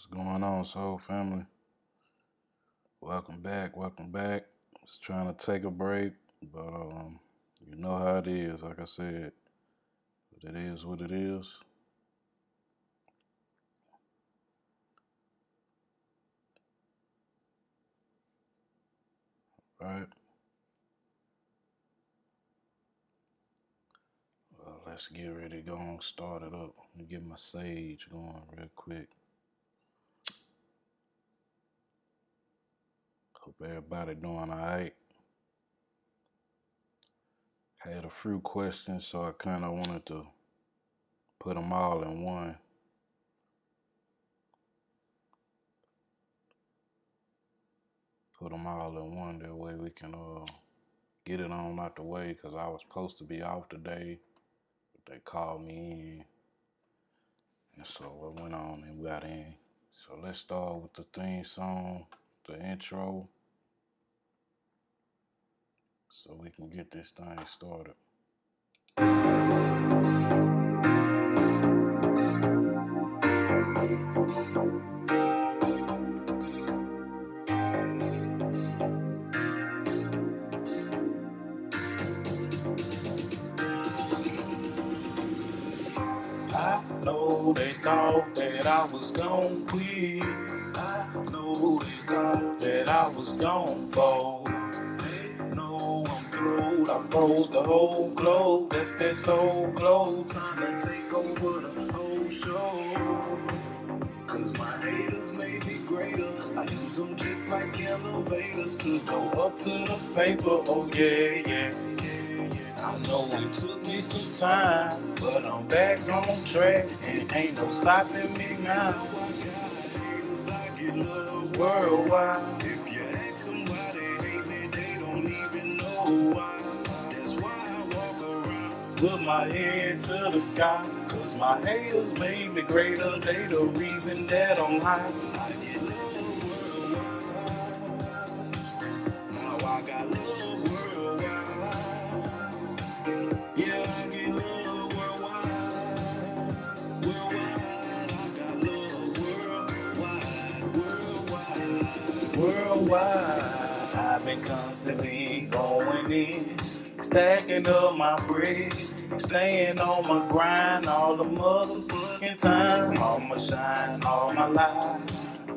What's going on, Soul Family? Welcome back. Welcome back. Just trying to take a break, but you know how it is. Like I said, but it is what it is. Right. Let's get ready to go and start it up. Let me get my sage going real quick. Hope everybody doing all right. Had a few questions, so I kind of wanted to put them all in one. Put them all in one. That way we can get it on out the way. Cause I was supposed to be off today, but they called me in. And so I went on and got in. So let's start with the theme song, the intro, so we can get this thing started. I know they thought that I was gon' quit. I know they thought that I was gon' fold. They know I'm through. I froze the whole globe. That's that soul glow. Time to take over the whole show. Cause my haters made me greater. I use them just like elevators to go up to the paper. Oh yeah, yeah, yeah, yeah. I know it took me some time, but I'm back on track and ain't no stopping me now. I got haters, I get love worldwide. If you ask them why they hate me, they don't even know why. That's why I walk around, put my head to the sky. Cause my haters made me greater, they the reason that I'm high. I get love worldwide. Now I got love worldwide. Yeah, I get love worldwide. Worldwide, I got love worldwide. Worldwide. Worldwide, I've been constantly going in, stacking up my bread, staying on my grind all the motherfucking time. I'ma shine all my life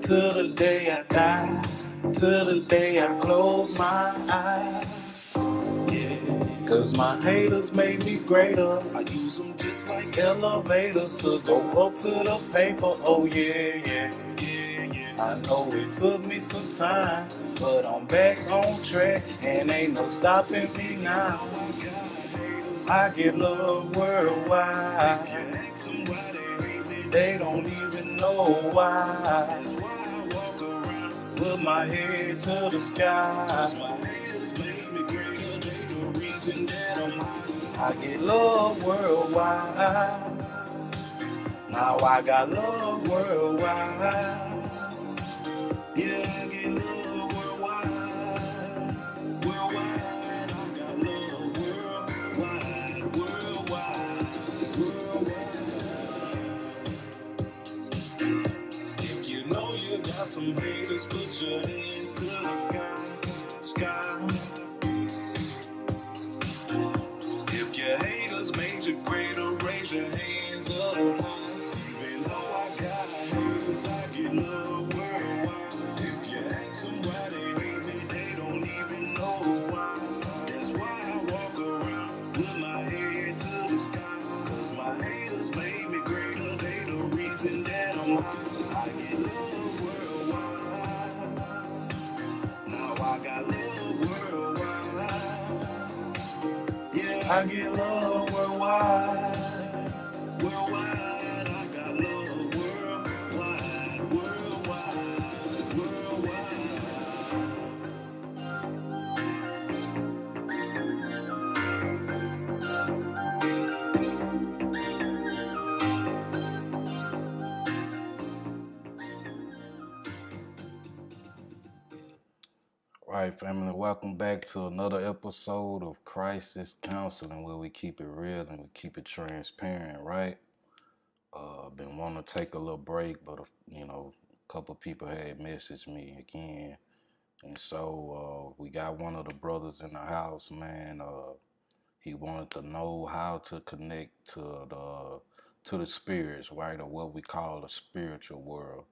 till the day I die, till the day I close my eyes. Yeah, cause my haters made me greater. I use them just like elevators to go up to the paper. Oh yeah, yeah, yeah, yeah. I know it took me some time, but I'm back on track and ain't no stopping me now. I get love worldwide. They don't even know why. That's why I walk around, put my head to the sky. Cause my haters made me greater. They the reason that I'm high. I get love worldwide. Now I got love worldwide. Yeah, I get love worldwide. Worldwide, I got love worldwide. Worldwide, worldwide. If you know you got some haters, put your hands to the sky, sky. If your haters made you greater, raise your hands up high. Even though I got haters, I get love worldwide. If you ask them why they hate me, they don't even know why. That's why I walk around with my head to the sky. Cause my haters made me greater, they the reason that I'm high. I get love worldwide. Now I got love worldwide. Yeah, I get love worldwide. Worldwide, I got love worldwide. Worldwide, worldwide. All right, family, welcome back to another episode of Crisis Counseling, where we keep it real and we keep it transparent, right? Been wanting to take a little break, but couple people had messaged me again, and so we got one of the brothers in the house, man. He wanted to know how to connect to the spirits, right, or what we call the spiritual world.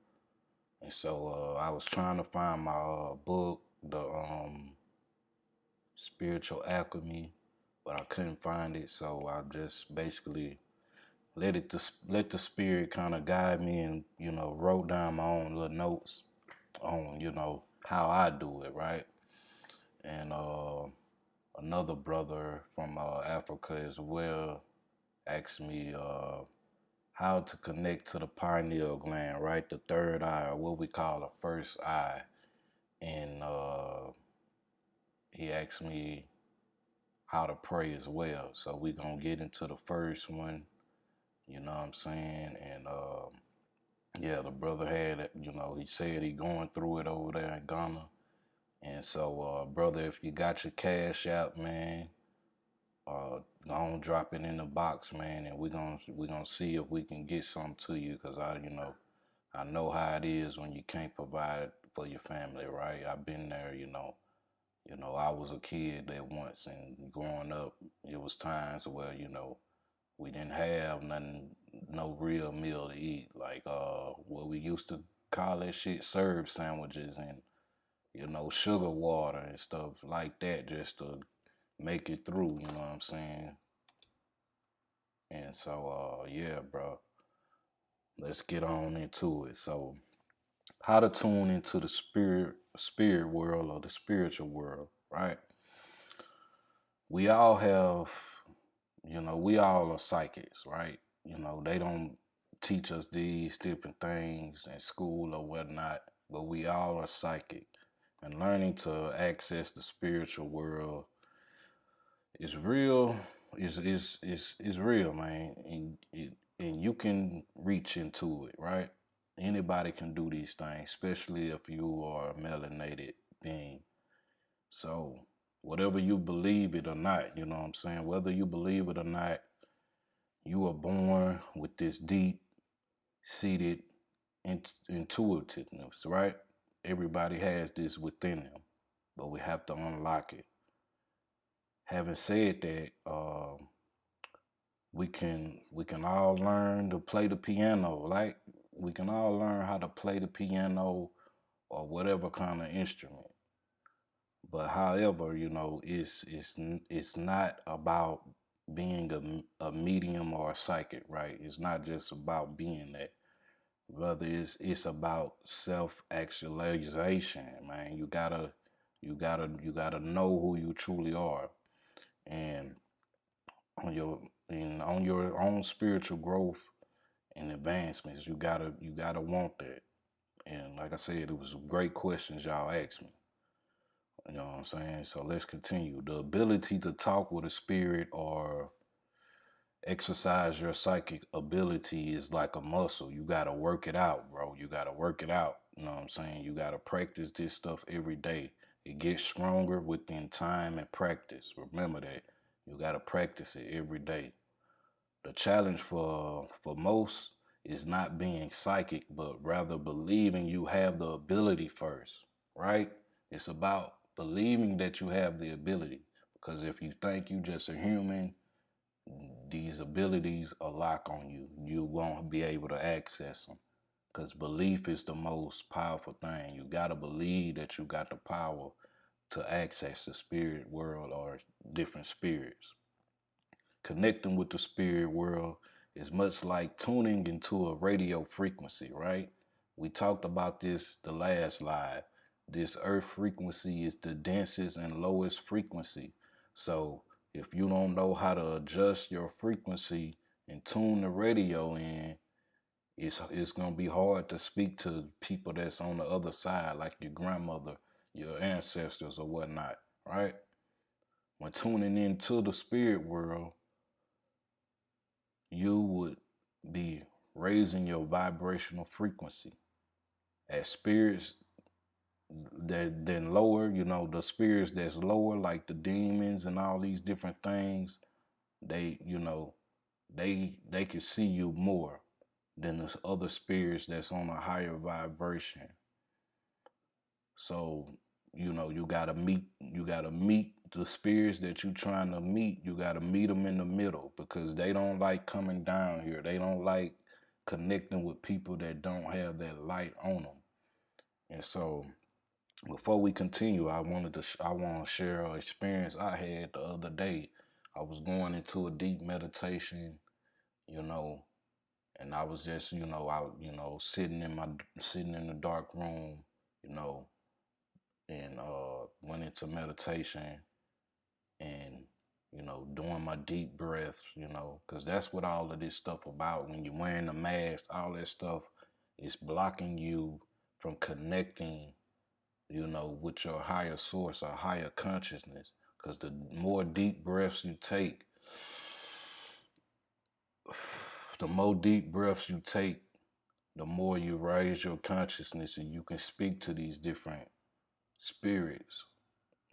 And so I was trying to find my book, the Spiritual Alchemy, but I couldn't find it. So I just basically let the spirit kind of guide me, and wrote down my own little notes on how I do it, right. And another brother from Africa as well asked me how to connect to the pineal gland, right, the third eye, or what we call the first eye. And he asked me how to pray as well. So we gonna get into the first one, you know what I'm saying? And yeah, the brother had, he said he going through it over there in Ghana. And so, brother, if you got your cash out, man, go on drop it in the box, man, and we gonna see if we can get something to you, cause I know how it is when you can't provide for your family, right? I've been there, I was a kid at once, and growing up, it was times where we didn't have nothing, no real meal to eat, like what we used to call that shit serve sandwiches, and sugar water and stuff like that, just to make it through. You know what I'm saying? And so, yeah, bro, let's get on into it. So, how to tune into the spirit world, or the spiritual world, right? We all have, we all are psychics, right? They don't teach us these different things in school or whatnot, but we all are psychic. And learning to access the spiritual world is real, is real, man. And you can reach into it, right? Anybody can do these things, especially if you are a melanated being. So whatever you believe it or not, you know what I'm saying? Whether you believe it or not, you are born with this deep seated intuitiveness, right? Everybody has this within them, but we have to unlock it. Having said that, we can all learn to play the piano, right? We can all learn how to play the piano or whatever kind of instrument. But however, it's not about being a medium or a psychic, right? It's not just about being that. Rather, it's about self actualization, man. You gotta know who you truly are, and on your own spiritual growth and advancements, you gotta want that. And like I said, it was great questions y'all asked me. You know what I'm saying? So let's continue. The ability to talk with a spirit or exercise your psychic ability is like a muscle. You got to work it out, bro. You got to work it out. You know what I'm saying? You got to practice this stuff every day. It gets stronger within time and practice. Remember that. You got to practice it every day. The challenge for most is not being psychic, but rather believing you have the ability first, right? It's about believing that you have the ability. Because if you think you just a human, these abilities are lock on you. You won't be able to access them. Because belief is the most powerful thing. You got to believe that you got the power to access the spirit world or different spirits. Connecting with the spirit world is much like tuning into a radio frequency, right? We talked about this the last live. This earth frequency is the densest and lowest frequency. So if you don't know how to adjust your frequency and tune the radio in, it's gonna be hard to speak to people that's on the other side, like your grandmother, your ancestors, or whatnot, right? When tuning into the spirit world, you would be raising your vibrational frequency. As spirits that then lower, the spirits that's lower, like the demons and all these different things, they, they can see you more. then there's other spirits that's on a higher vibration. So, you gotta meet the spirits that you trying to meet. You gotta meet them in the middle because they don't like coming down here. They don't like connecting with people that don't have that light on them. And so, before we continue, I want to share an experience I had the other day. I was going into a deep meditation, you know, and I was just, sitting in the dark room, you know, and went into meditation and doing my deep breaths, because that's what all of this stuff about. When you're wearing a mask, all that stuff is blocking you from connecting, with your higher source or higher consciousness. Because the more deep breaths you take, the more deep breaths you take, the more you raise your consciousness and you can speak to these different spirits,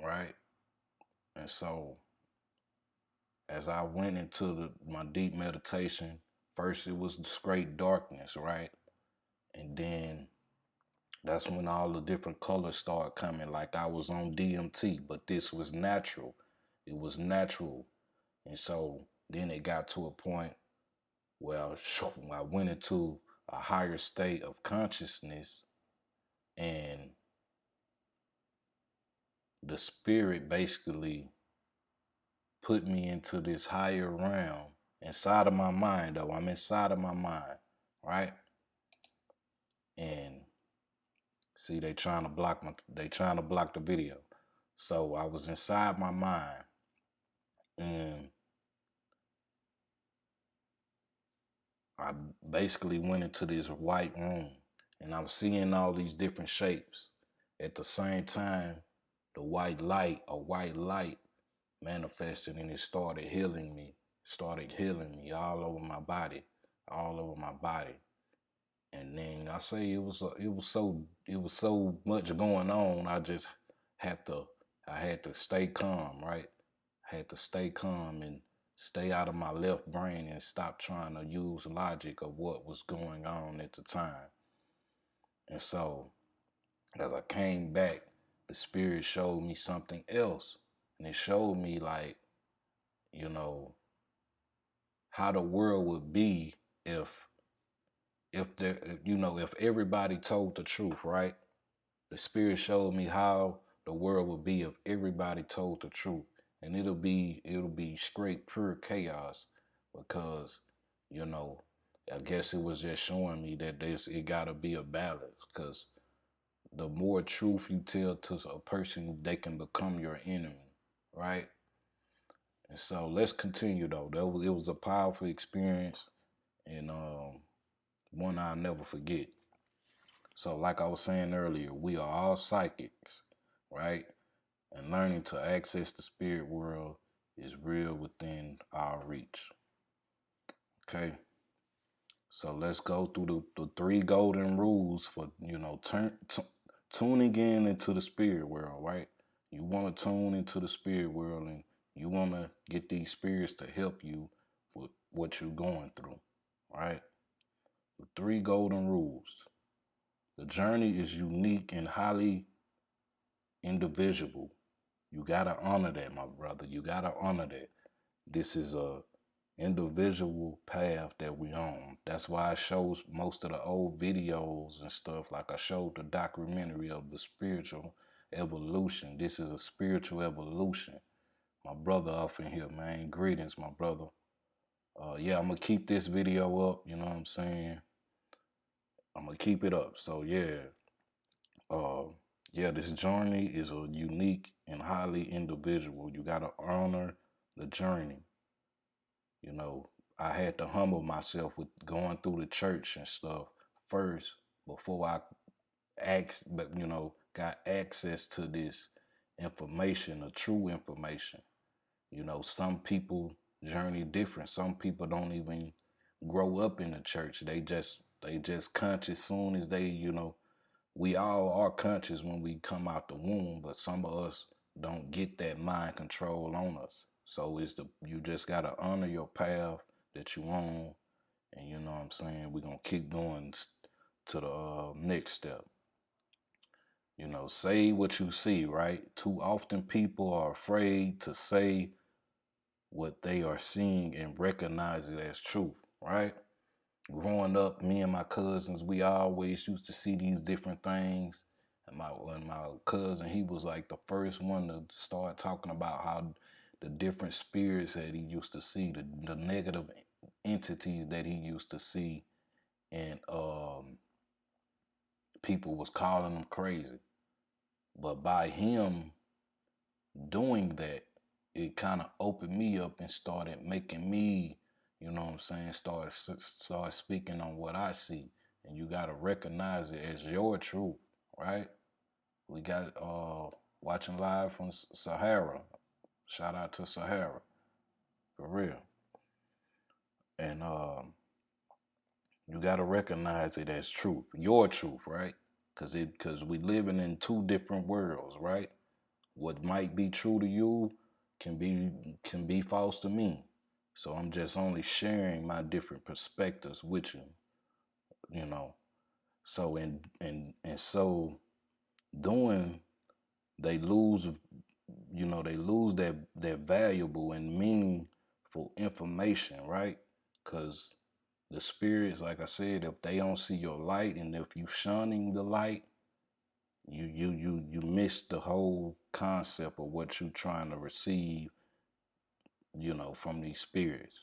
right? And so as I went into my deep meditation, first it was straight darkness, right? And then that's when all the different colors started coming, like I was on DMT, but this was natural. It was natural. And so then it got to a point where I went into a higher state of consciousness, and the spirit basically put me into this higher realm inside of my mind, though. I'm inside of my mind, right? And see, they trying to block the video. So I was inside my mind, and I basically went into this white room, and I'm seeing all these different shapes. At the same time, a white light manifested, and it started healing me all over my body, all over my body. And then I say it was so much going on. Had to I had to stay calm, right? I had to stay calm and stay out of my left brain and stop trying to use logic of what was going on at the time. And so as I came back, the spirit showed me something else. And it showed me, like, you know, how the world would be if if everybody told the truth, right? The spirit showed me how the world would be if everybody told the truth. And it'll be straight pure chaos because, you know, I guess it was just showing me that it gotta be a balance, because the more truth you tell to a person, they can become your enemy, right? And so let's continue though. It was a powerful experience, and one I'll never forget. So, like I was saying earlier, we are all psychics, right? And learning to access the spirit world is real within our reach. Okay, so let's go through the three golden rules for tuning in into the spirit world, right? You want to tune into the spirit world, and you want to get these spirits to help you with what you're going through, right? The three golden rules. The journey is unique and highly individual. You gotta honor that, my brother. You gotta honor that. This is a individual path that we on. That's why I shows most of the old videos and stuff. Like I showed the documentary of the spiritual evolution. This is a spiritual evolution. My brother up in here, man. Greetings, my brother. Yeah, I'm gonna keep this video up. You know what I'm saying? I'm gonna keep it up. So uh, yeah, this journey is a unique and highly individual. You gotta honor the journey. You know, I had to humble myself with going through the church and stuff first before I got access to this information, the true information. Some people journey different. Some people don't even grow up in the church. They just conscious soon as we all are conscious when we come out the womb, but some of us don't get that mind control on us. So you just gotta honor your path that you on, And you know what I'm saying? We're going to keep going to the next step. You know, say what you see, right? Too often people are afraid to say what they are seeing and recognize it as truth, right? Growing up, me and my cousins, we always used to see these different things. And my cousin, he was like the first one to start talking about how the different spirits that he used to see, the negative entities that he used to see, and people was calling him crazy. But by him doing that, it kind of opened me up and started making me, you know what I'm saying, start speaking on what I see. And you got to recognize it as your truth, right? We got watching live from Sahara. Shout out to Sahara, for real. And you got to recognize it as truth, your truth, right? Because we living in two different worlds, right? What might be true to you can be false to me. So I'm just only sharing my different perspectives with you, you know. So and so doing, they lose, they lose that valuable and meaningful information, right? Because the spirits, like I said, if they don't see your light and if you shunning the light, you miss the whole concept of what you're trying to receive, from these spirits.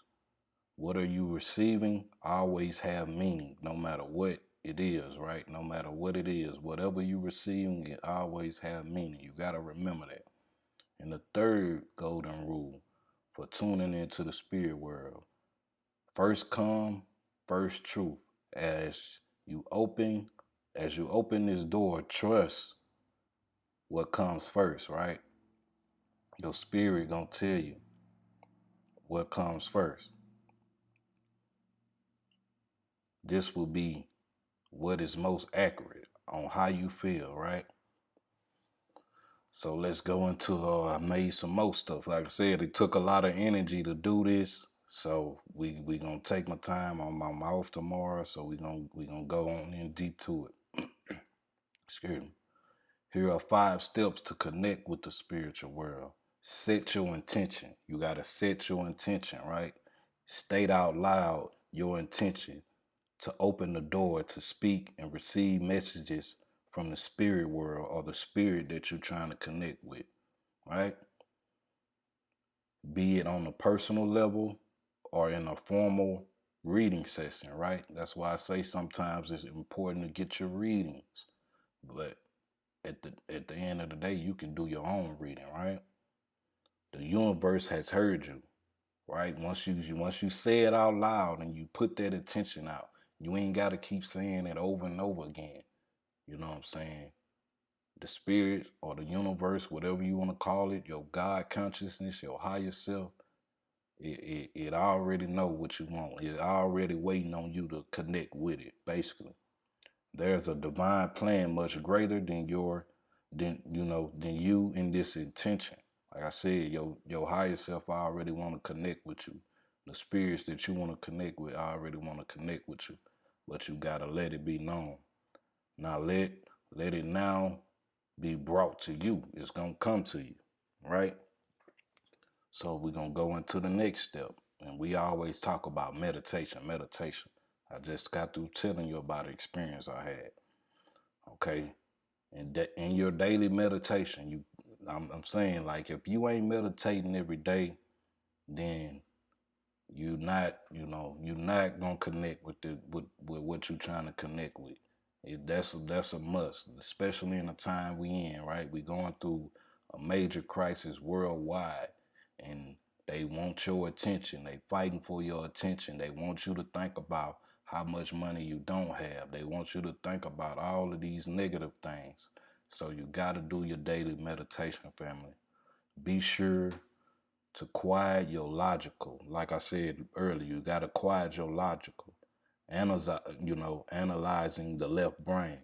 What are you receiving always have meaning, no matter what it is, right? No matter what it is, whatever you're receiving, it always have meaning. You got to remember that. And the third golden rule for tuning into the spirit world: first come, first truth. As you open, as you open this door, trust what comes first, right? Your spirit gonna tell you what comes first. This will be what is most accurate on how you feel, right? So let's go into I made some more stuff. Like I said, it took a lot of energy to do this. So we gonna take my time. I'm off tomorrow, so we gonna go on in deep to it. Excuse me. Here are 5 steps to connect with the spiritual world. Set your intention. You gotta set your intention, right? State out loud your intention to open the door to speak and receive messages from the spirit world or the spirit that you're trying to connect with, right? Be it on a personal level or in a formal reading session, right? That's why I say sometimes it's important to get your readings. But at the end of the day, you can do your own reading, right? The universe has heard you, right? Once you say it out loud and you put that intention out, you ain't got to keep saying it over and over again. You know what I'm saying? The spirit or the universe, whatever you want to call it, your God consciousness, your higher self, it already know what you want. It already waiting on you to connect with it, basically. There's a divine plan much greater than you in this intention. Like I said, your higher self already want to connect with you. The spirits that you want to connect with already want to connect with you. But you gotta let it be known. Now let it now be brought to you. It's gonna come to you. Right? So we're gonna go into the next step. And we always talk about meditation, meditation. I just got through telling you about an experience I had. Okay. And in your daily meditation, I'm saying, like, if you ain't meditating every day, then you're not gonna connect with what you're trying to connect with. That's a must, especially in the time we in, right? We going through a major crisis worldwide, and they want your attention. They fighting for your attention. They want you to think about how much money you don't have. They want you to think about all of these negative things. So you got to do your daily meditation, family. Be sure to quiet your logical. Like I said earlier, you got to quiet your logical. Analyzing the left brain,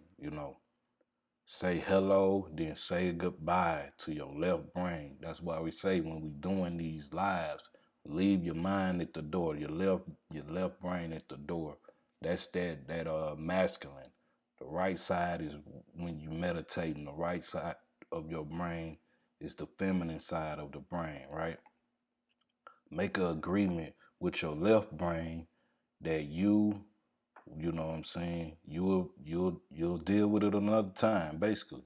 Say hello, then say goodbye to your left brain. That's why we say when we doing these lives, Leave your mind at the door, your left brain at the door. That's that masculine. The right side is when you meditating. The right side of your brain is the feminine side of the brain, right? Make an agreement with your left brain that you know what I'm saying, you'll deal with it another time, basically.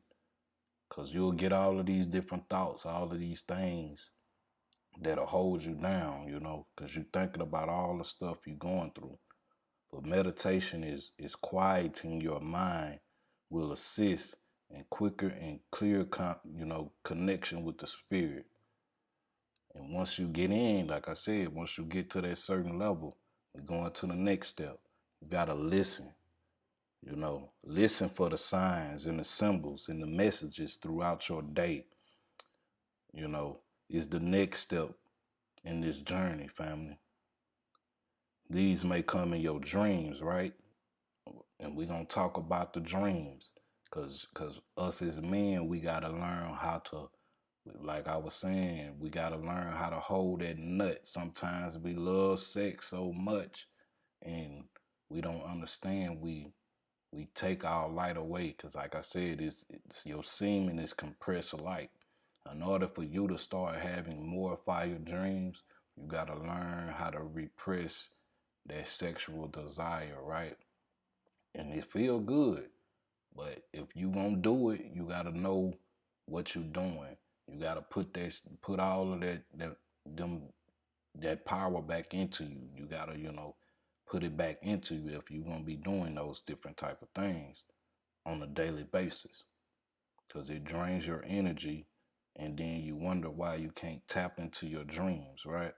Cause you'll get all of these different thoughts, all of these things that'll hold you down, cause you're thinking about all the stuff you're going through. But meditation is quieting your mind, will assist in quicker and clear, connection with the spirit. And once you get in, like I said, once you get to that certain level, we're going to the next step. You gotta listen. Listen for the signs and the symbols and the messages throughout your day. You know, is the next step in this journey, family. These may come in your dreams, right? And we're gonna talk about the dreams. Cause us as men, we gotta learn how to, like I was saying, we gotta learn how to hold that nut. Sometimes we love sex so much and we don't understand we take our light away because like I said, it's your semen is compressed light. In order for you to start having more fire dreams, you got to learn how to repress that sexual desire, right? And it feel good, but if you gonna do it, you got to know what you're doing. You got to put all of them that power back into you. You got to put it back into you if you're gonna be doing those different type of things on a daily basis, because it drains your energy, and then you wonder why you can't tap into your dreams, right?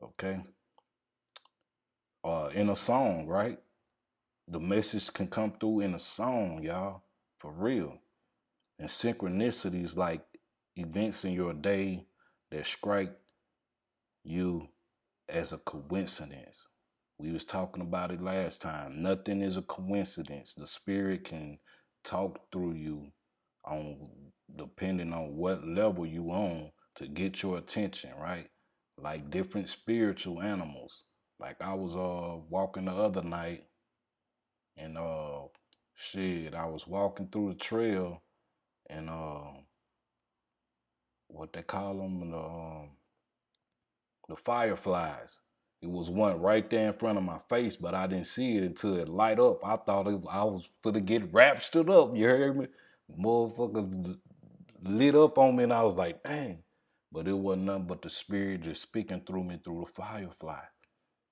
Okay. In a song, right? The message can come through in a song, y'all, for real. And synchronicities like events in your day that strike you as a coincidence. We was talking about it last time. Nothing is a coincidence. The spirit can talk through you on depending on what level you on to get your attention, right? Like different spiritual animals. Like I was walking the other night and I was walking through the trail and what they call them the fireflies. It was one right there in front of my face, but I didn't see it until it light up. I thought I was gonna get raptured up. You heard me? Motherfuckers lit up on me, and I was like, dang. But it wasn't nothing but the spirit just speaking through me through the firefly.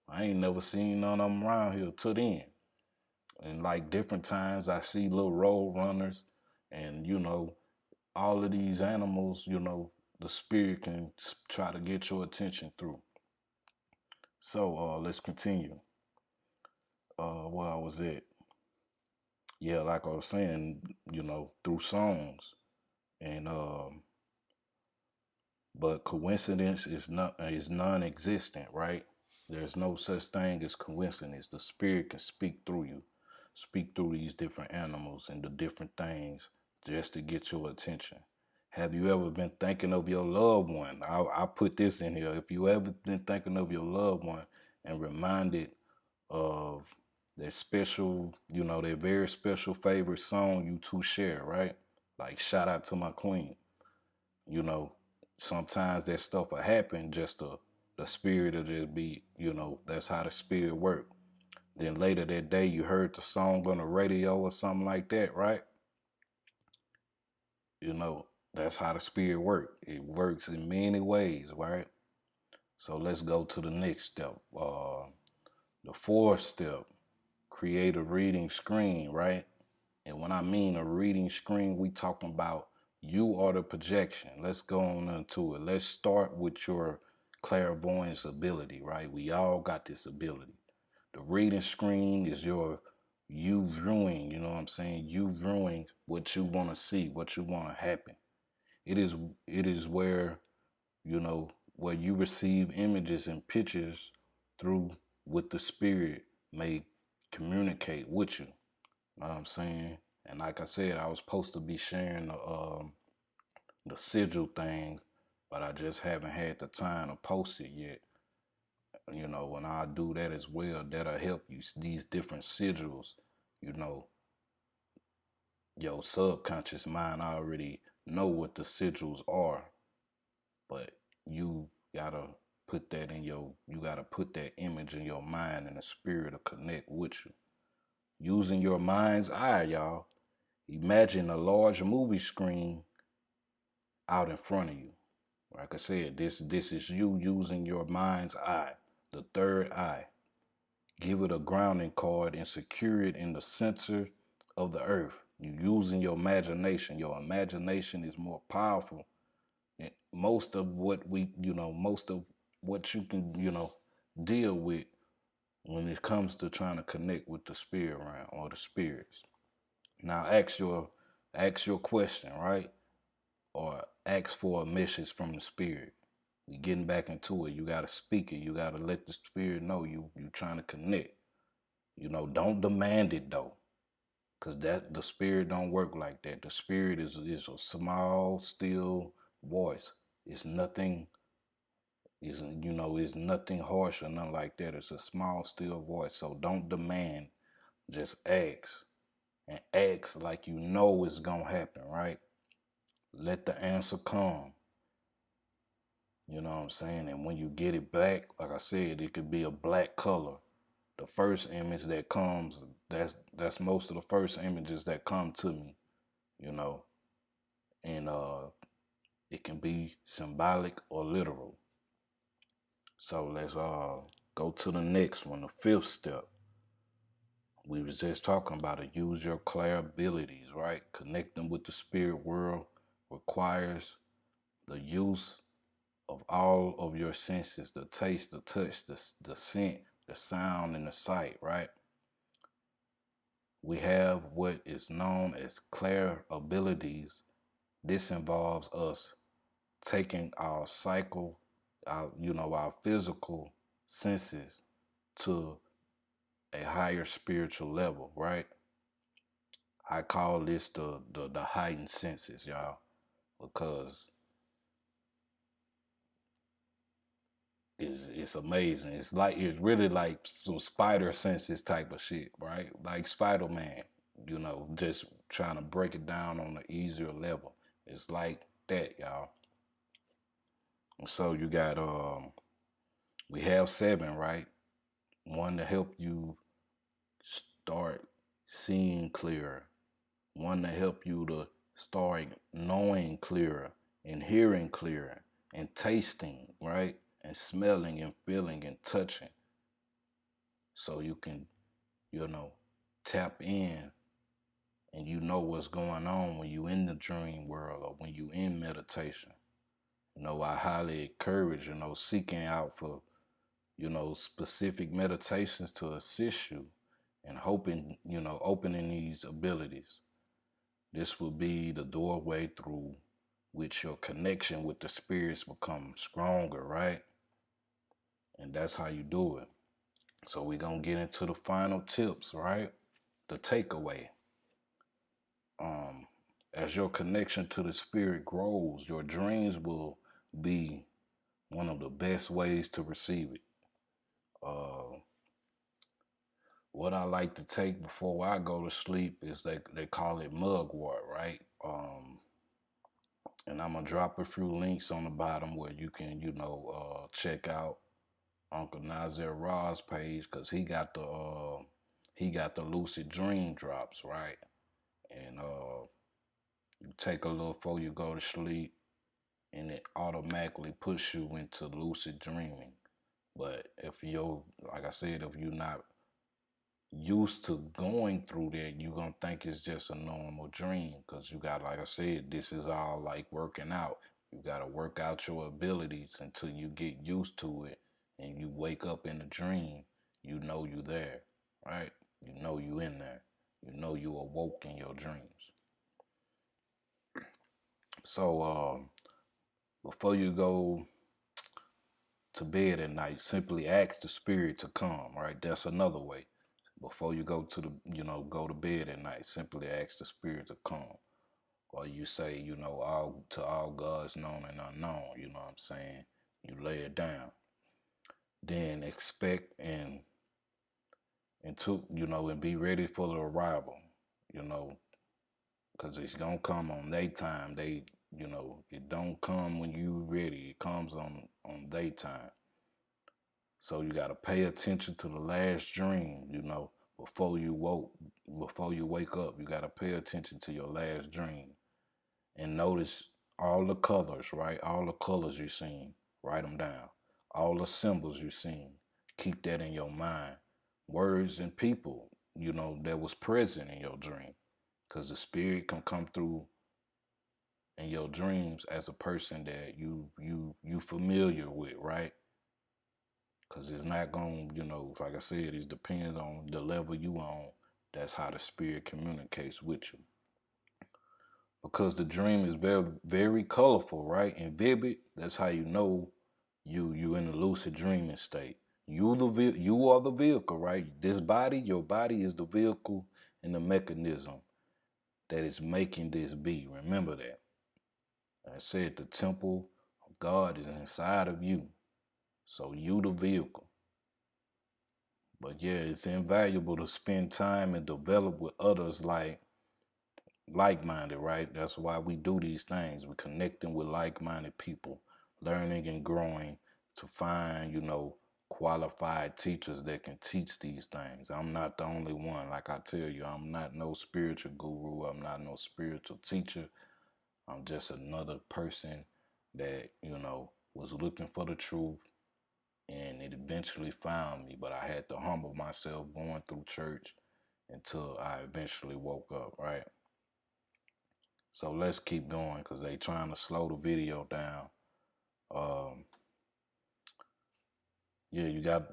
I ain't never seen none of them around here till then. And like different times, I see little road runners, and all of these animals. The spirit can try to get your attention through. So let's continue. Where I was at. Yeah, like I was saying, through songs. And but coincidence is non-existent, right? There's no such thing as coincidence. The spirit can speak through you, speak through these different animals and the different things just to get your attention. Have you ever been thinking of your loved one? I put this in here. If you ever been thinking of your loved one and reminded of their special, their very special favorite song you two share, right? Like shout out to my queen. You know, sometimes that stuff will happen just the spirit will just be, that's how the spirit work. Then later that day you heard the song on the radio or something like that, right? You know, that's how the spirit work. It works in many ways, right? So let's go to the next step. The fourth step, create a reading screen, right? And when I mean a reading screen, we talking about you are the projection. Let's go on into it. Let's start with your clairvoyance ability, right? We all got this ability. The reading screen is you viewing, you know what I'm saying? You viewing what you want to see, what you want to happen. It is it is where you receive images and pictures through what the spirit may communicate with you. Know what I'm saying? And like I said, I was supposed to be sharing the sigil thing but I just haven't had the time to post it yet. You know, when I do that as well, that'll help you. These different sigils, you know, your subconscious mind already know what the sigils are, but you gotta you gotta put that image in your mind and the spirit to connect with you. Using your mind's eye, y'all. Imagine a large movie screen out in front of you. Like I said, this is you using your mind's eye, the third eye. Give it a grounding card and secure it in the center of the earth. You using your imagination. Your imagination is more powerful than most of what most of what you can, deal with when it comes to trying to connect with the spirit realm or the spirits. Now ask your question, right? Or ask for a message from the spirit. We getting back into it. You gotta speak it. You gotta let the spirit know you trying to connect. Don't demand it though, cause that the spirit don't work like that. The spirit is a small, still voice. It's nothing. It's nothing harsh or nothing like that. It's a small, still voice. So don't demand. Just ask and ask like you know it's gonna happen, right? Let the answer come. You know what I'm saying? And when you get it back, like I said, it could be a black color. The first image that comes, that's most of the first images that come to me, you know. And it can be symbolic or literal. So let's go to the next one, the fifth step. We was just talking about it. Use your clair abilities, right? Connecting with the spirit world requires the use of all of your senses, the taste, the touch, the scent, the sound, and the sight, right? We have what is known as clair abilities. This involves us taking our cycle, our physical senses to a higher spiritual level, right? I call this the heightened senses, y'all, because it's amazing. It's really like some spider senses type of shit, right? Like Spider Man, just trying to break it down on an easier level. It's like that, y'all. So you got we have seven, right? One to help you start seeing clearer. One to help you to start knowing clearer and hearing clearer and tasting, right? And smelling and feeling and touching. So you can, you know, tap in and you know what's going on when you in the dream world or when you in meditation. I highly encourage, seeking out for, specific meditations to assist you and hoping, opening these abilities. This will be the doorway through which your connection with the spirits become stronger, right? And that's how you do it. So we're going to get into the final tips, right? The takeaway. Um, as your connection to the spirit grows, your dreams will be one of the best ways to receive it. Uh, what I like to take before I go to sleep is they call it mugwort, right? And I'm gonna drop a few links on the bottom where you can, check out Uncle Nazir Ra's page because he got the lucid dream drops, right? And you take a little before you go to sleep, and it automatically puts you into lucid dreaming. But if you're, like I said, if you're not used to going through that, you're gonna think it's just a normal dream because you got, like I said, this is all like working out. You got to work out your abilities until you get used to it and you wake up in a dream. You know you there, right? You know you in there. You know you awoke in your dreams. So before you go to bed at night, simply ask the spirit to come, right? That's another way. Before you go to bed at night, simply ask the spirit to come. or you say, all to all gods known and unknown, you know what I'm saying? You lay it down. Then expect and to, and be ready for the arrival, you know, because it's gonna come on their time. It don't come when you ready. It comes on their time. So you gotta pay attention to the last dream, before you woke, before you wake up. You gotta pay attention to your last dream and notice all the colors, right? All the colors you seen, write them down. All the symbols you seen, keep that in your mind. Words and people, that was present in your dream, because the spirit can come through in your dreams as a person that you familiar with, right? Because it's not going, like I said, it depends on the level you on. That's how the spirit communicates with you. Because the dream is very very colorful, right, and vivid. That's how you know you in a lucid dreaming state. You are the vehicle, right? This body, your body is the vehicle and the mechanism that is making this be. Remember that. I said the temple of God is inside of you, so you the vehicle. But yeah, it's invaluable to spend time and develop with others like-minded, right? That's why we do these things. We're connecting with like-minded people, learning and growing to find, qualified teachers that can teach these things. I'm not the only one. Like I tell you, I'm not no spiritual guru. I'm not no spiritual teacher. I'm just another person that, was looking for the truth, and it eventually found me. But I had to humble myself going through church until I eventually woke up, right? So let's keep going because they trying to slow the video down. Um, yeah, you gotta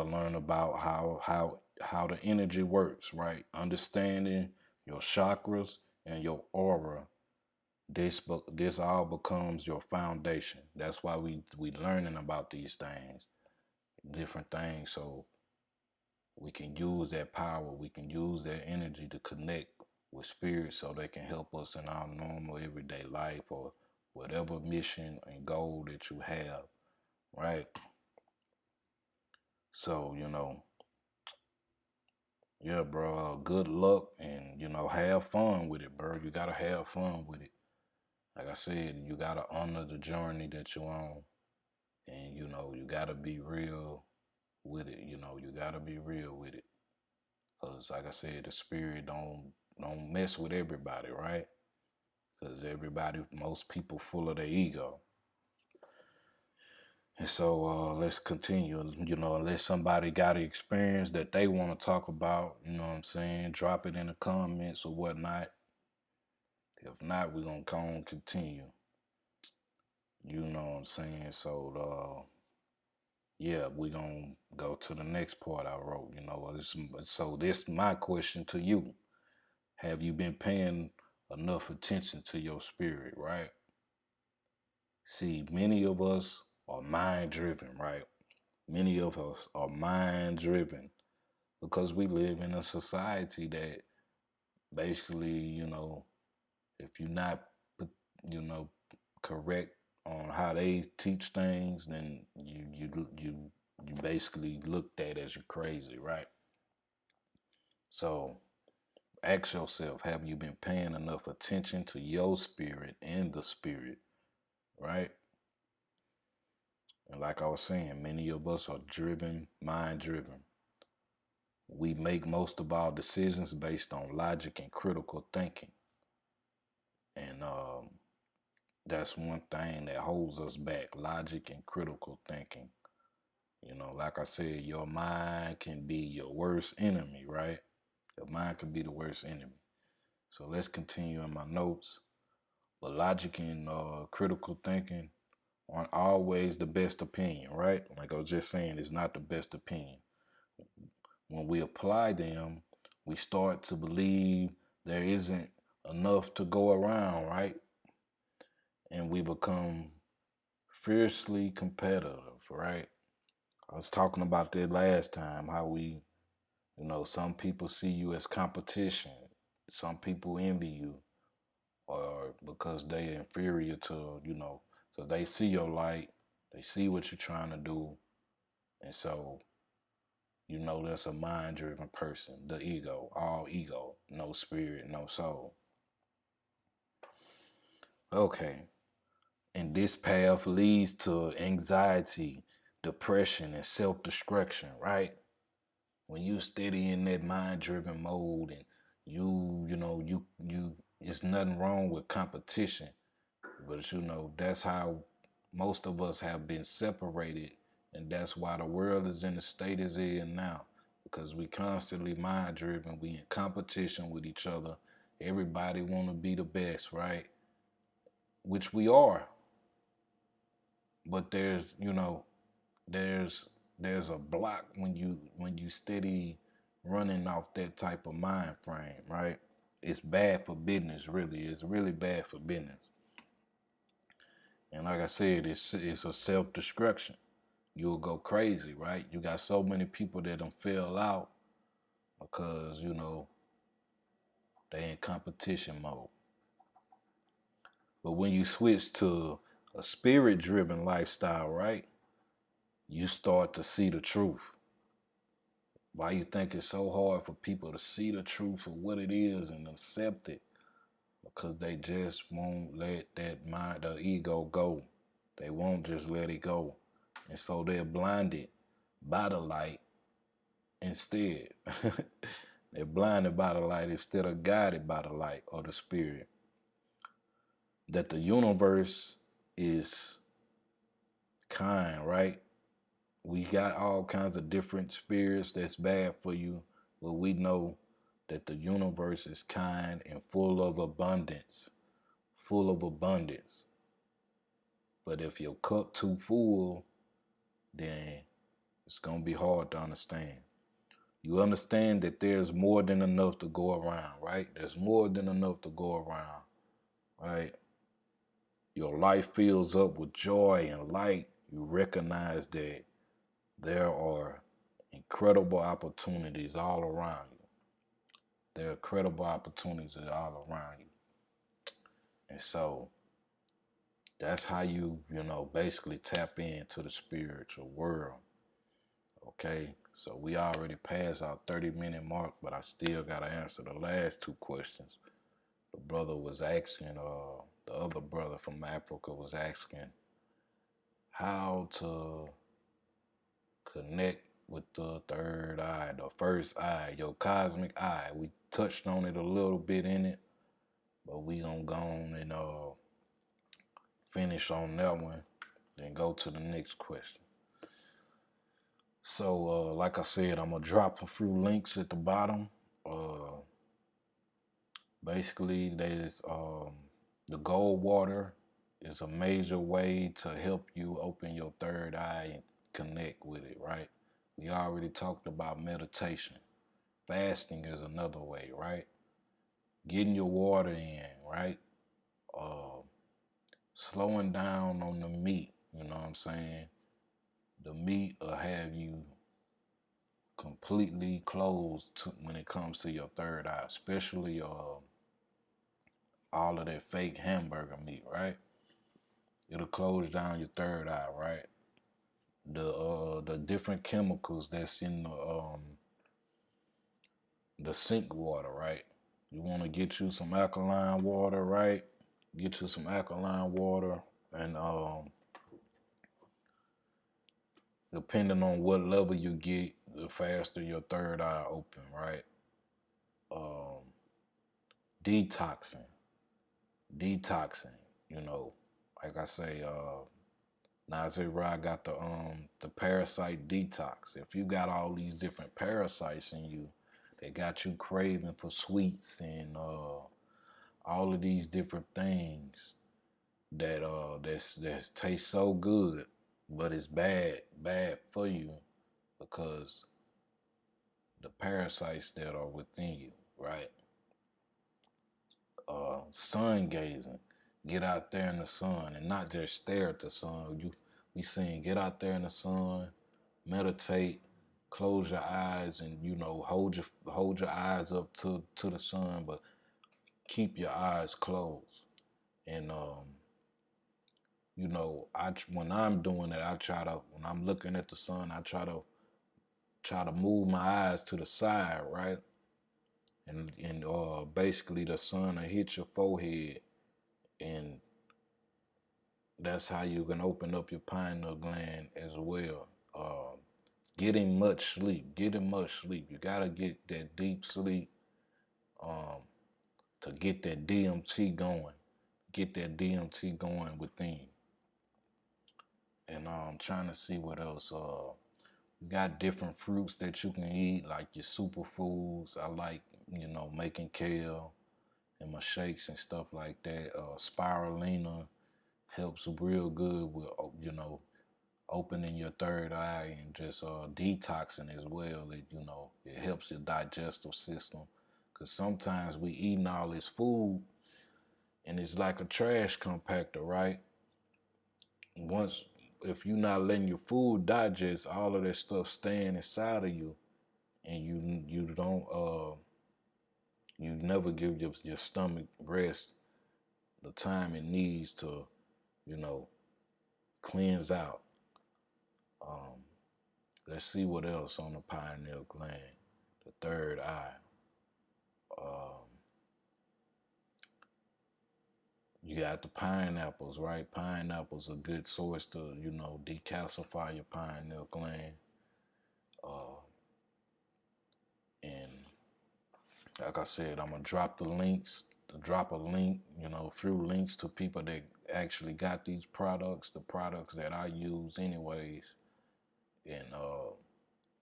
learn about how the energy works, right? Understanding your chakras and your aura. This all becomes your foundation. That's why we learning about these things, different things, so we can use that power. We can use that energy to connect with spirits so they can help us in our normal everyday life or whatever mission and goal that you have, right? So, yeah, bro, good luck and, have fun with it, bro. You got to have fun with it. Like I said, you got to honor the journey that you're on, and, you got to be real with it. You got to be real with it. Because, like I said, the spirit don't mess with everybody, right? Because most people full of their ego. And so let's continue. Unless somebody got an experience that they want to talk about, you know what I'm saying? Drop it in the comments or whatnot. If not, we're going to go on continue. You know what I'm saying? So, yeah, we're going to go to the next part I wrote. So this my question to you. Have you been paying enough attention to your spirit, right? See, many of us are mind driven, right? Many of us are mind driven because we live in a society that basically, if you're not, you know, correct on how they teach things, then you basically looked at as you crazy, right? So ask yourself, have you been paying enough attention to your spirit and the spirit, right? And like I was saying, many of us are driven, mind driven. We make most of our decisions based on logic and critical thinking. And that's one thing that holds us back, logic and critical thinking. Like I said, your mind can be your worst enemy, right? Your mind can be the worst enemy. So let's continue in my notes. But logic and critical thinking aren't always the best opinion, right? Like I was just saying, it's not the best opinion. When we apply them, we start to believe there isn't enough to go around, right? And we become fiercely competitive, right? I was talking about that last time, how some people see you as competition. some people envy you, or because they inferior to, so they see your light, they see what you're trying to do, and so that's a mind-driven person, the ego, no spirit, no soul. Okay, and this path leads to anxiety, depression, and self-destruction, right? When you steady in that mind-driven mode, and it's nothing wrong with competition, but that's how most of us have been separated, and that's why the world is in the state it's in now, because we constantly mind driven, we in competition with each other. Everybody want to be the best, right? Which we are, but there's there's a block when you steady running off that type of mind frame, right? It's bad for business, really. It's really bad for business. And like I said, it's a self destruction. You'll go crazy, right? You got so many people that don't fell out because they in competition mode. But when you switch to a spirit driven lifestyle, right? You start to see the truth. Why you think it's so hard for people to see the truth of what it is and accept it? Because they just won't let that mind, the ego go. They won't just let it go. And so they're blinded by the light instead. They're blinded by the light instead of guided by the light or the spirit. That the universe is kind, right? We got all kinds of different spirits that's bad for you, but we know that the universe is kind and full of abundance, full of abundance. But if your cup too full, then it's gonna be hard to understand. You understand that there's more than enough to go around, right? There's more than enough to go around, right? Your life fills up with joy and light. You recognize that there are incredible opportunities all around you. There are incredible opportunities all around you. And so that's how basically tap into the spiritual world. Okay. So we already passed our 30-minute mark, but I still got to answer the last two questions. The brother was asking, the other brother from Africa was asking how to connect with the third eye, the first eye, your cosmic eye. We touched on it a little bit in it, but we gonna go on and finish on that one, then go to the next question. So, like I said, I'm gonna drop a few links at the bottom. Uh, Basically, there's the gold water is a major way to help you open your third eye and connect with it, right? We already talked about meditation. Fasting is another way, right? Getting your water in, right? Uh, Slowing down on the meat, you know what I'm saying? The meat will have you completely closed when it comes to your third eye, especially all of that fake hamburger meat, right? It'll close down your third eye, right? The different chemicals that's in the sink water, right? You want to get you some alkaline water, right? Get you some alkaline water, and depending on what level you get, the faster your third eye open, right? Um, detoxing, detoxing. You know, like I say, Nazir Rod got the parasite detox. If you got all these different parasites in you, they got you craving for sweets and all of these different things that's taste so good, but it's bad for you because the parasites that are within you, right? Sun gazing, get out there in the sun and not just stare at the sun. We saying get out there in the sun, meditate, close your eyes, and hold your eyes up to the sun, but keep your eyes closed. And when I'm doing it, I try to when I'm looking at the sun, I try to move my eyes to the side, right? And basically the sun will hit your forehead, and that's how you can open up your pineal gland as well. Getting much sleep, getting much sleep. You gotta get that deep sleep um, to get that DMT going. Get that DMT going within. And I'm trying to see what else. You got different fruits that you can eat, like your superfoods. I like, making kale in my shakes and stuff like that. Spirulina helps real good with, opening your third eye and just detoxing as well. It helps your digestive system. Because sometimes we eating all this food and it's like a trash compactor, right? Once, if you're not letting your food digest, all of that stuff staying inside of you, and you don't you never give your stomach rest the time it needs to, you know, cleanse out. Um, let's see what else on the pineal gland, the third eye. Um, you got the pineapples, right? Pineapples a good source to, decalcify your pineal gland. Uh, and like I said, I'm gonna drop the links, drop a link, a few links to people that actually got these products, the products that I use anyways, and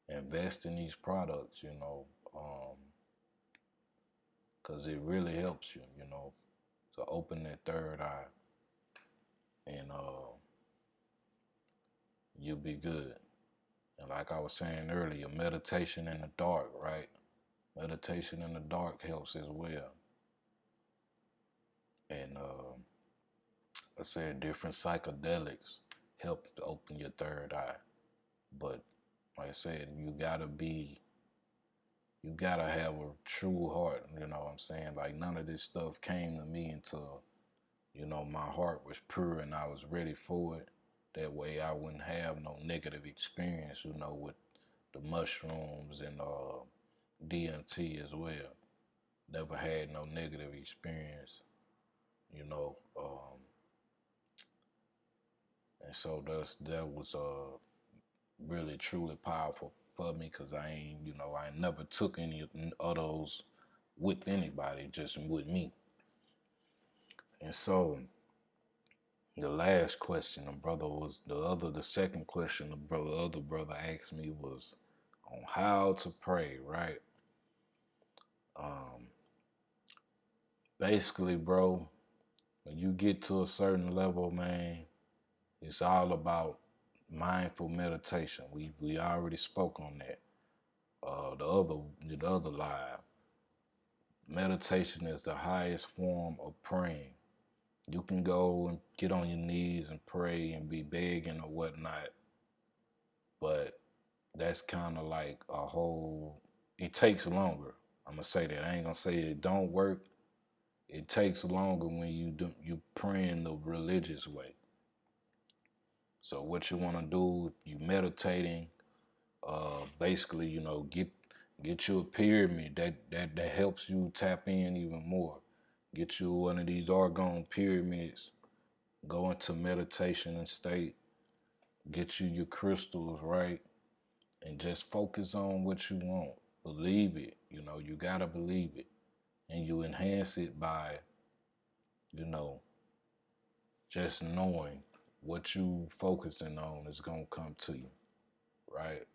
invest in these products, because it really helps you, to open that third eye, and you'll be good. And like I was saying earlier, meditation in the dark, right? Meditation in the dark helps as well. And I said different psychedelics help to open your third eye. But like I said, you gotta have a true heart, you know what I'm saying? Like none of this stuff came to me until, my heart was pure and I was ready for it. That way I wouldn't have no negative experience, with the mushrooms and DMT as well. Never had no negative experience, you know. And so that was really truly powerful for me because I ain't never took any of those with anybody, just with me. And so the last question the second question other brother asked me was on how to pray, right? Um, basically, bro, when you get to a certain level, man, it's all about mindful meditation. We already spoke on that. The other live. Meditation is the highest form of praying. You can go and get on your knees and pray and be begging or whatnot, but that's kind of like a whole. It takes longer. I'm gonna say that. I ain't gonna say it don't work. It takes longer when you praying the religious way. So what you want to do, you meditating, basically, get you a pyramid that helps you tap in even more. Get you one of these argon pyramids, go into meditation and state, get you your crystals, right? And just focus on what you want. Believe it, you gotta believe it. And you enhance it by, you know, just knowing what you focusing on is gonna come to you, right?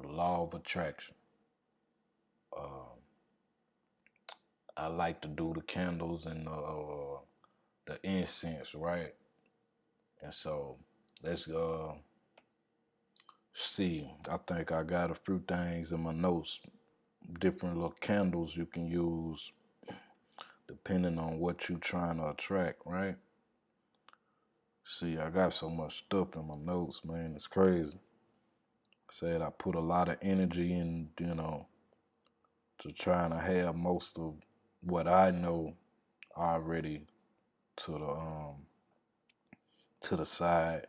The law of attraction. Um, I like to do the candles and the incense, right? And so let's see. I think I got a few things in my notes, different little candles you can use depending on what you're trying to attract, right? See, I got so much stuff in my notes, man. It's crazy. Said I put a lot of energy in, to trying to have most of what I know, already to the side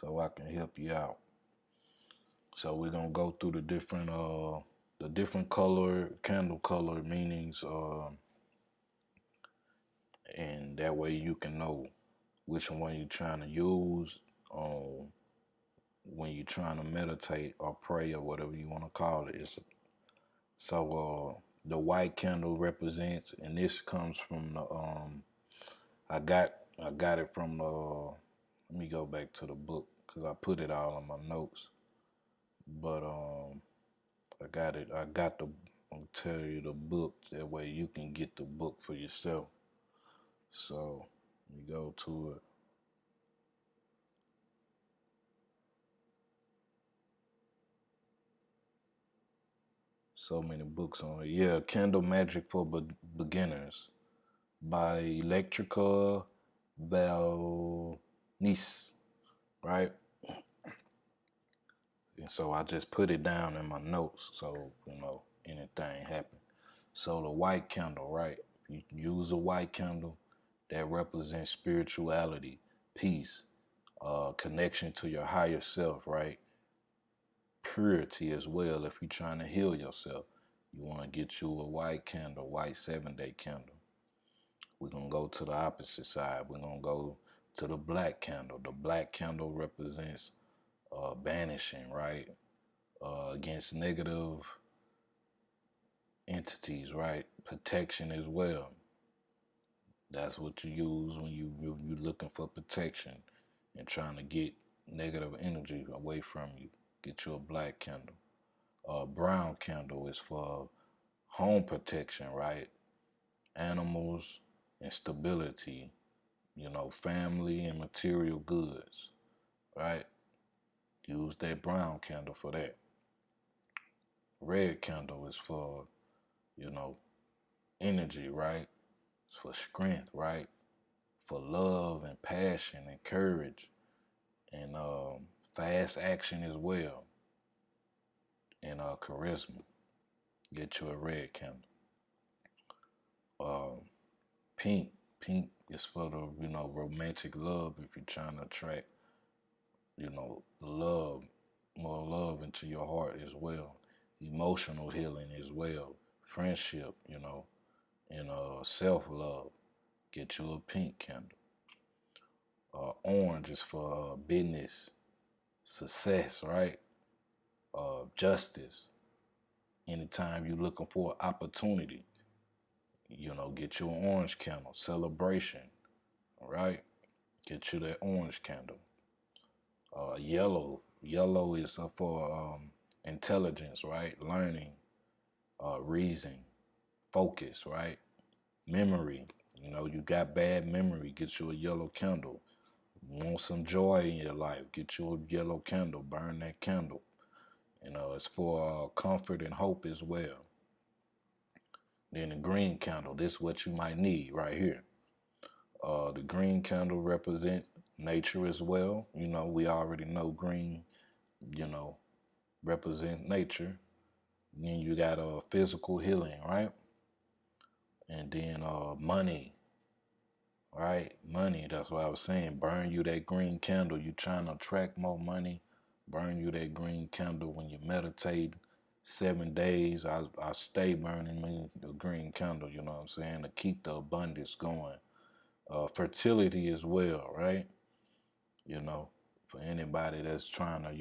so I can help you out. So we're gonna go through the different color candle color meanings, and that way you can know which one you're trying to use um, when you're trying to meditate or pray or whatever you want to call it. The white candle represents, and this comes from the I got it from let me go back to the book because I put it all in my notes. But I got it. I got the. I'll tell you the book. That way you can get the book for yourself. So you go to it. So many books on it. Yeah, Candle Magic for Beginners by Electrica Valnice, right? And so I just put it down in my notes so anything happen. So the white candle, right? You use a white candle that represents spirituality, peace, connection to your higher self, right? Purity as well. If you're trying to heal yourself, you want to get you a white candle, white 7-day candle. We're going to go to the opposite side. We're going to go to the black candle. The black candle represents banishing, right? Against negative entities, right? Protection as well. That's what you use when you're looking for protection and trying to get negative energy away from you. Get you a black candle. A brown candle is for home protection, right? Animals and stability, family and material goods, right? Use that brown candle for that. Red candle is for, you know, energy, right? It's for strength, right? For love and passion and courage and fast action as well and charisma. Get you a red candle. Um, pink, pink is for the romantic love if you're trying to attract love, more love into your heart as well. Emotional healing as well. Friendship, and self love. Get you a pink candle. Orange is for business, success, right? Justice. Anytime you're looking for opportunity, get you an orange candle. Celebration, all right? Get you that orange candle. Yellow is for intelligence, right? Learning, reason, focus, right? Memory. You got bad memory. Get you a yellow candle. Want some joy in your life? Get you a yellow candle. Burn that candle. It's for comfort and hope as well. Then the green candle. This is what you might need right here. The green candle represents nature as well. We already know green, you know, represents nature. Then you got physical healing, right? And then money, right? Money. That's what I was saying. Burn you that green candle. You trying to attract more money? Burn you that green candle when you meditate. 7 days, I stay burning me the green candle. You know what I'm saying, to keep the abundance going. Fertility as well, right? You know, for anybody that's trying to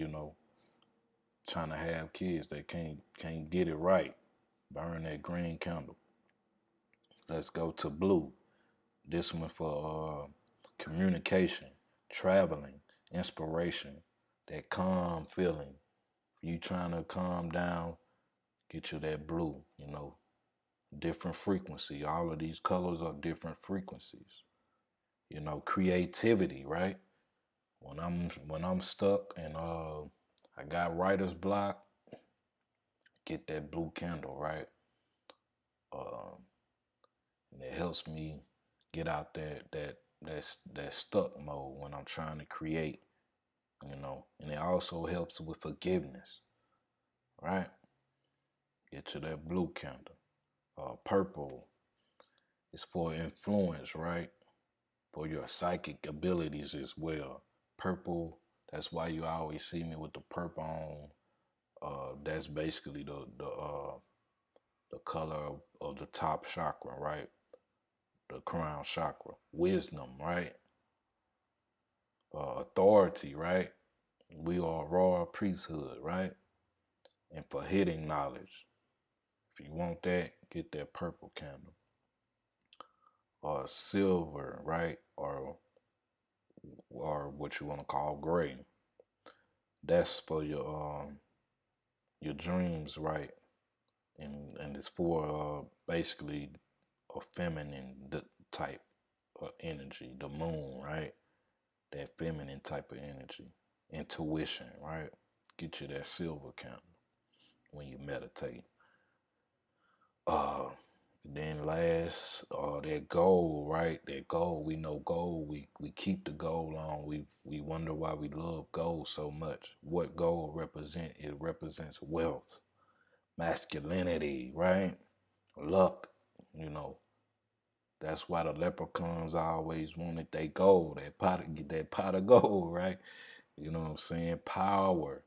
have kids, they can't get it right. Burn that green candle. Let's go to blue. This one for communication, traveling, inspiration, that calm feeling. You trying to calm down, get you that blue, different frequency. All of these colors are different frequencies. Creativity, right? When I'm stuck and I got writer's block, get that blue candle, right? Um, and it helps me get out that stuck mode when I'm trying to create, and it also helps with forgiveness, right? Get to that blue candle. Purple It's for influence, right? For your psychic abilities as well. Purple, that's why you always see me with the purple on. That's basically the color of the top chakra, right? The crown chakra. Wisdom, right? Authority, right? We are royal priesthood, right? And for hidden knowledge. If you want that, get that purple candle. Or silver, right? Or what you want to call gray. That's for your dreams, right? And it's for basically a feminine type of energy, the moon, right? That feminine type of energy, intuition, right? Get you that silver candle when you meditate. Uh, then last, that goal, right? That goal, we know goal. We keep the goal on. We wonder why we love gold so much. What gold represent? It represents wealth, masculinity, right? Luck. You know, that's why the leprechauns always wanted they gold, that pot of gold, right? You know what I'm saying? Power,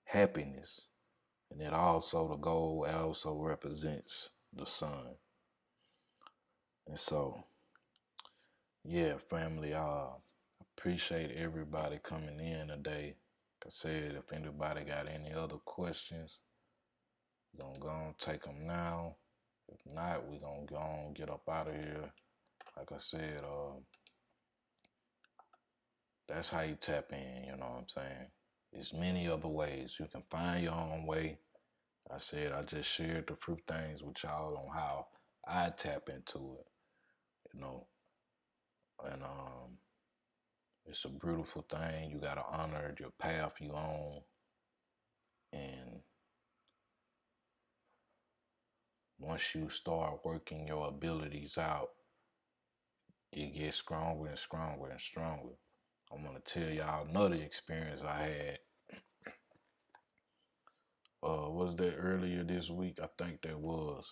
happiness, and it also the gold also represents the sun. And so, yeah, family, appreciate everybody coming in today. Like I said, if anybody got any other questions, we're gonna go and take them now. If not, we're gonna go and get up out of here. Like I said, that's how you tap in, you know what I'm saying? There's many other ways. You can find your own way. I said I just shared the few things with y'all on how I tap into it, you know. And it's a beautiful thing. You gotta honor your path you on, and once you start working your abilities out, you get stronger and stronger and stronger. I'm gonna tell y'all another experience I had. Was that earlier this week? I think that was.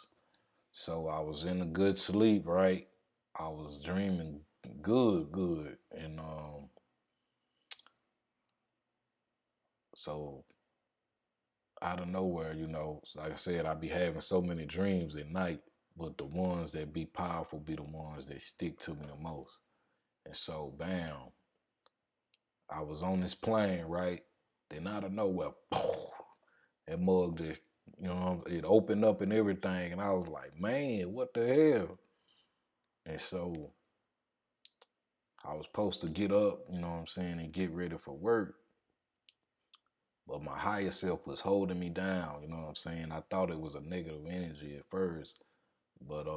So I was in a good sleep, right? I was dreaming good, and so out of nowhere, like I said, I be having so many dreams at night, but the ones that be powerful be the ones that stick to me the most. And so, bam, I was on this plane, right? Then out of nowhere, that mug just, it opened up and everything, and I was like, man, what the hell? And so I was supposed to get up, you know what I'm saying, and get ready for work. But my higher self was holding me down, you know what I'm saying? I thought it was a negative energy at first, but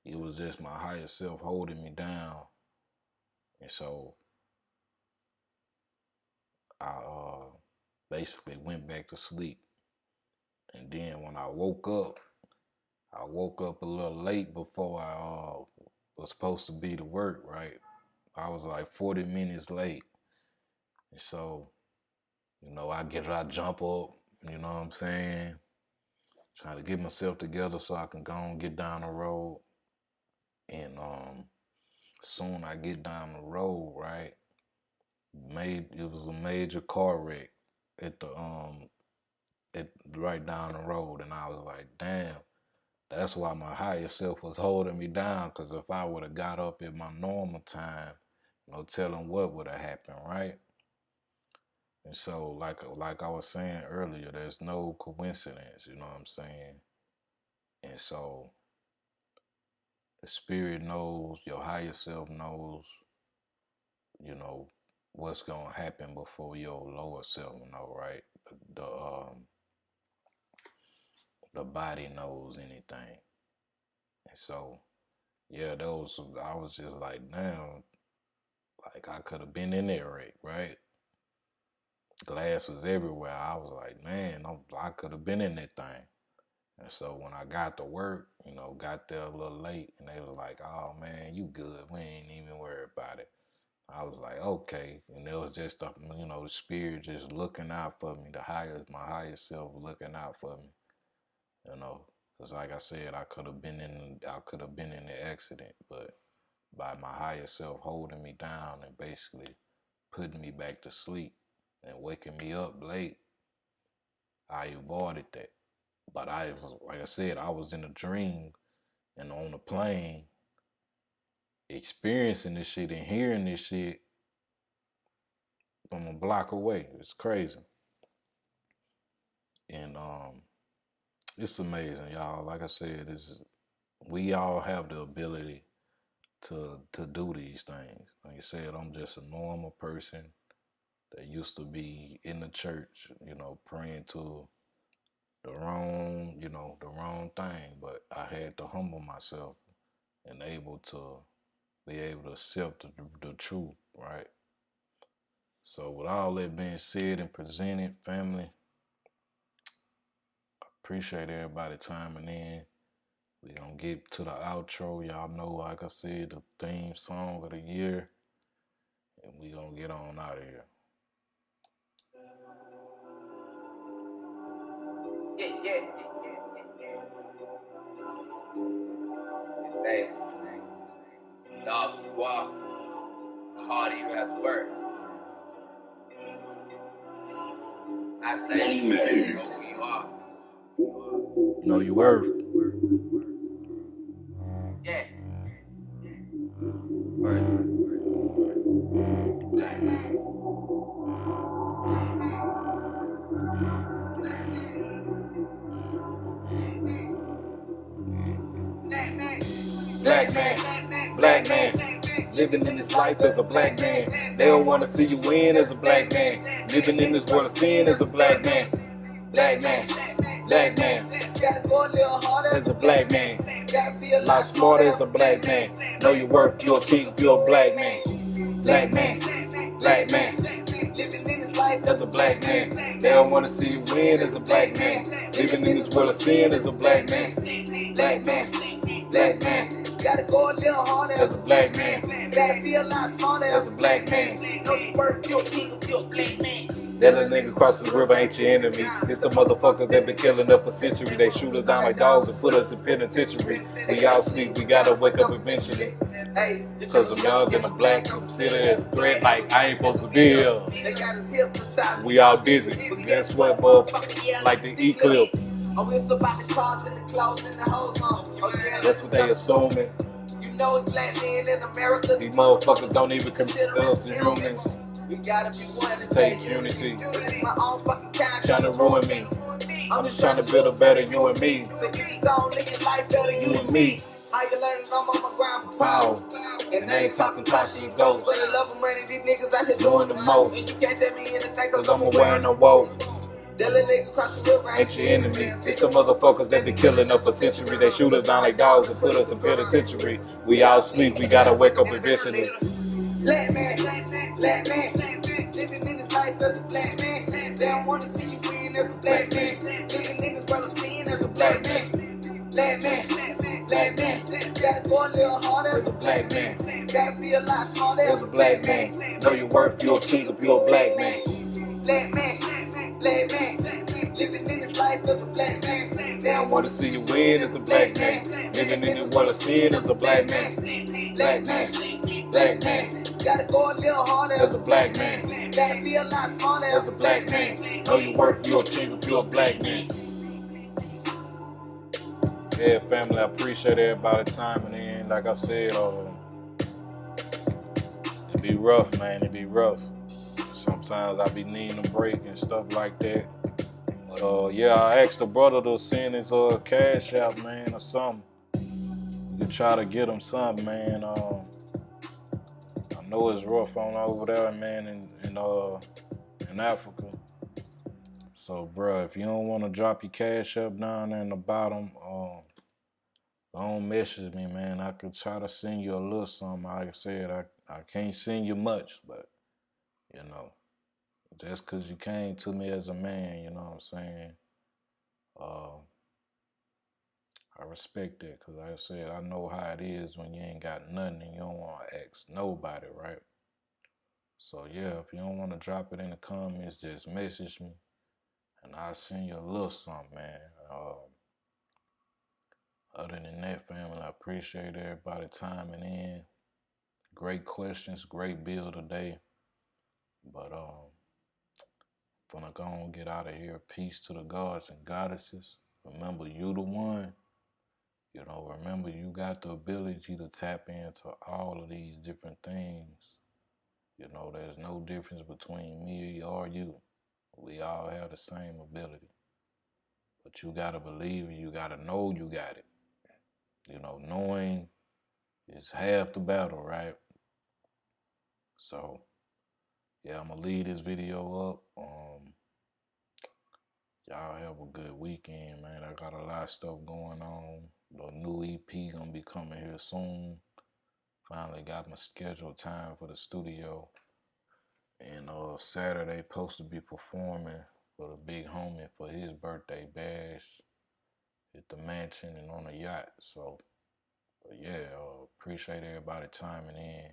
it was just my higher self holding me down. And so I basically went back to sleep. And then when I woke up a little late before I was supposed to be to work, right? I was like 40 minutes late. And so, I jump up, you know what I'm saying? Trying to get myself together so I can go and get down the road. And soon I get down the road, right? It was a major car wreck at the at right down the road, and I was like, damn, that's why my higher self was holding me down. Cause if I would have got up at my normal time, no telling what would have happened, right? And so, like I was saying earlier, there's no coincidence, you know what I'm saying? And so the spirit knows, your higher self knows, you know, what's gonna happen before your lower self know, right? The body knows anything. And so, yeah, I was just like, damn, like I could have been in there, right? Glass was everywhere. I was like, man, I could have been in that thing. And so when I got to work, got there a little late, and they was like, oh man, you good. We ain't even worried about it. I was like, okay. And it was just, the spirit just looking out for me. My higher self looking out for me, you know. Cause like I said, I could have been in the accident, but by my higher self holding me down and basically putting me back to sleep and waking me up late, I avoided that. But I was, like I said, I was in a dream and on the plane experiencing this shit and hearing this shit from a block away. It's crazy. And it's amazing, y'all. Like I said, we all have the ability to do these things. Like I said, I'm just a normal person that used to be in the church, praying to the wrong thing. But I had to humble myself and able to be able to accept the truth, right? So with all that being said and presented, family, appreciate everybody timing in. We gonna get to the outro. Y'all know, like I said, the theme song of the year, and we gonna get on out of here. Yeah, yeah. They say, dog, you are, the harder you have to work. I say, know who you are. Know your worth. Yeah. Words. Black man. Black man. Black man. Black man. Black man, black man, living in this life as a black man. They don't wanna see you win as a black man. Living in this world of sin as a black man. Black man, black man, Gotta go a little harder as a black man. Gotta be a A lot smarter as a black man. Know your worth, you're a king, you're a black man. Black man, black man, living in this life as a black man. They don't wanna see you win as a black man. Living in this world of sin as a black man. Black man, black man, Gotta go a little harder as a black man. Gotta be a lot smarter As a black man. Know your worth, you're a king of your black man. That little nigga cross the river ain't your enemy. It's the motherfuckers that been killing us for centuries. They shoot us down like dogs and put us in penitentiary. We all sleep, we gotta wake up eventually. Hey, Cause I'm young and I'm black, consider as a threat like I ain't supposed to be here. they got us hypnotized. We all dizzy, but guess what, motherfucker? Like the eclipse. Oh, it's about the cars and the clothes and the hoes on. Oh, yeah, That's what they assuming. You know it's black men in America. These motherfuckers don't even consider us as humans. We gotta be one and Take unity. It's my own fucking kind. Trying to ruin me. I'm just trying to build a better you and me. So each zone, live your life better, You and me. How you learning? I'm on my grind for Power. power. And they ain't talking Tasha and Ghost. For the love of money, these niggas out here Doing the most. And you can't tell me anything Cause I'm wearing a woke. That little nigga cross the river Ain't your enemy. It's the motherfuckers that been killing us for centuries. They shoot us down like dogs and put us in penitentiary. We all sleep, we gotta wake up eventually. Black man, black man, living in this life as a black man. They don't wanna see you win as a black man. Living in this world of sin as a black man. Black man, black man, gotta go a little harder As a black man, Gotta be a lot smarter as a black man, know your worth, you're a king if you're a black man. Black man, black man, living in this life as a black man. They don't Wanna see you win as a black man, living in this world of sin as a black man. Black man, black man, gotta go a little harder as a black man, Gotta be a lot smarter as a black man, know your worth, you're a king if you're a black man. Yeah, family, I appreciate everybody timing in. Like I said, it be rough, man. It be rough. Sometimes I be needing a break and stuff like that. But yeah, I asked the brother to send his cash out, man, or something. You can try to get him something, man. I know it's rough on over there, man, in Africa. So, bro, if you don't want to drop your cash up down there in the bottom, don't message me, man. I could try to send you a little something. Like I said, I can't send you much, but you know, just because you came to me as a man, you know what I'm saying? Uh, I respect that because, like I said, I know how it is when you ain't got nothing and you don't want to ask nobody, right? So, yeah, if you don't want to drop it in the comments, just message me and I'll send you a little something, man. Other than that, family, I appreciate everybody timing in. Great questions, great bill today. But gonna go and get out of here. Peace to the gods and goddesses. Remember, you the one. You know, remember you got the ability to tap into all of these different things. You know, there's no difference between me or you. We all have the same ability. But you gotta believe it, you gotta know you got it. You know, knowing is half the battle, right? So yeah, I'm gonna leave this video up. Y'all have a good weekend, man. I got a lot of stuff going on. The new EP gonna be coming here soon. Finally got my scheduled time for the studio. And Saturday supposed to be performing for the big homie for his birthday bash at the mansion and on a yacht. So yeah, appreciate everybody timing in.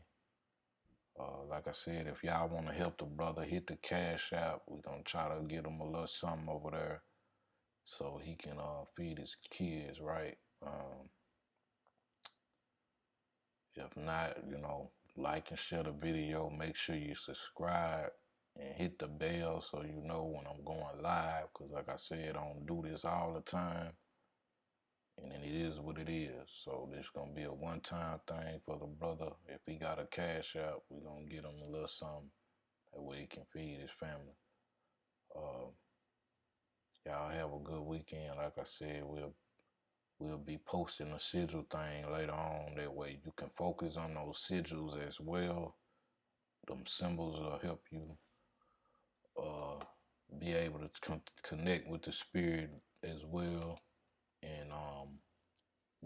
Like I said, if y'all want to help the brother, hit the cash app. We're gonna try to get him a little something over there so he can feed his kids, right? If not, you know, like and share the video. Make sure you subscribe and hit the bell so you know when I'm going live. Because like I said, I don't do this all the time. And then it is what it is. So this gonna be a one-time thing for the brother. If he got a cash out, we gonna get him a little something. That way he can feed his family. Uh, y'all have a good weekend. Like I said, we'll be posting a sigil thing later on. That way you can focus on those sigils as well. Them symbols will help you uh, be able to connect with the spirit as well, and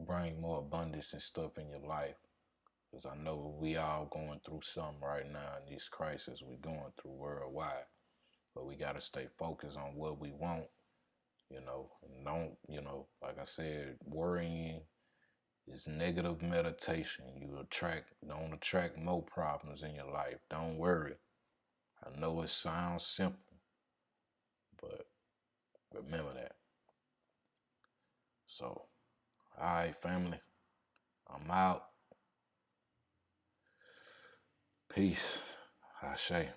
bring more abundance and stuff in your life. Because I know we all going through something right now in this crisis we're going through worldwide. But we got to stay focused on what we want, you know. And don't, you know, like I said, worrying is negative meditation. Don't attract more problems in your life. Don't worry. I know it sounds simple, but remember that. So, all right, family, I'm out. Peace. Ashe.